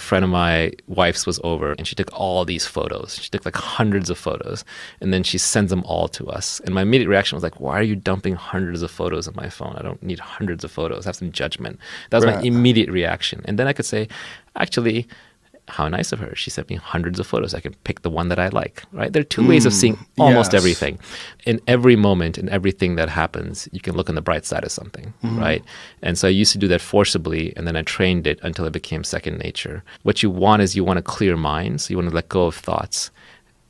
friend of my wife's was over and she took all these photos. She took like hundreds of photos and then she sends them all to us. And my immediate reaction was like, why are you dumping hundreds of photos on my phone? I don't need hundreds of photos. Have some judgment. That was my immediate reaction. And then I could say, actually, how nice of her. She sent me hundreds of photos. I can pick the one that I like, right? There are two ways of seeing almost everything. In every moment, in everything that happens, you can look on the bright side of something, right? And so I used to do that forcibly, and then I trained it until it became second nature. What you want is you want a clear mind, so you want to let go of thoughts.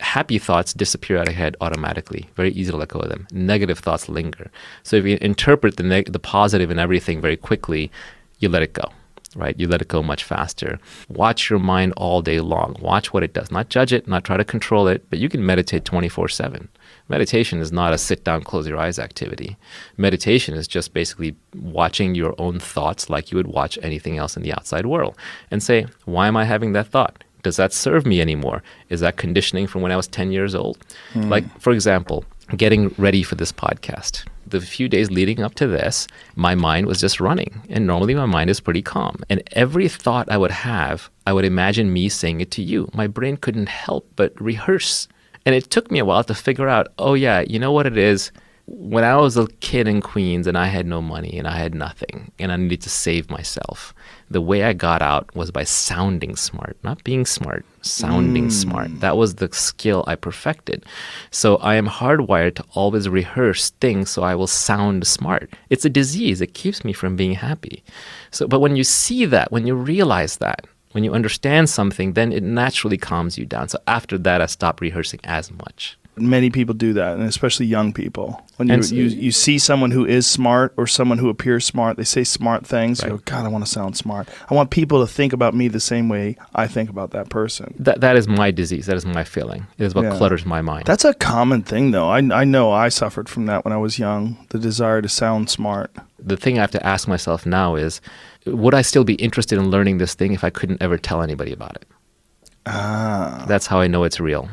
Happy thoughts disappear out of your head automatically. Very easy to let go of them. Negative thoughts linger. So if you interpret the positive in everything very quickly, you let it go. Right? You let it go much faster. Watch your mind all day long. Watch what it does. Not judge it, not try to control it, but you can meditate 24/7. Meditation is not a sit down, close your eyes activity. Meditation is just basically watching your own thoughts like you would watch anything else in the outside world and say, why am I having that thought? Does that serve me anymore? Is that conditioning from when I was 10 years old? Like, for example, getting ready for this podcast. The few days leading up to this, my mind was just running. And normally my mind is pretty calm. And every thought I would have, I would imagine me saying it to you. My brain couldn't help but rehearse. And it took me a while to figure out, oh yeah, you know what it is? When I was a kid in Queens and I had no money and I had nothing and I needed to save myself, the way I got out was by sounding smart, not being smart, sounding smart. That was the skill I perfected. So I am hardwired to always rehearse things so I will sound smart. It's a disease. It keeps me from being happy. But when you see that, when you realize that, when you understand something, then it naturally calms you down. So after that, I stopped rehearsing as much. Many people do that, and especially young people. When you see someone who is smart or someone who appears smart, they say smart things. Right. You go, God, I want to sound smart. I want people to think about me the same way I think about that person. That is my disease. That is my feeling. It is what clutters my mind. That's a common thing, though. I know I suffered from that when I was young, the desire to sound smart. The thing I have to ask myself now is, would I still be interested in learning this thing if I couldn't ever tell anybody about it? That's how I know it's real.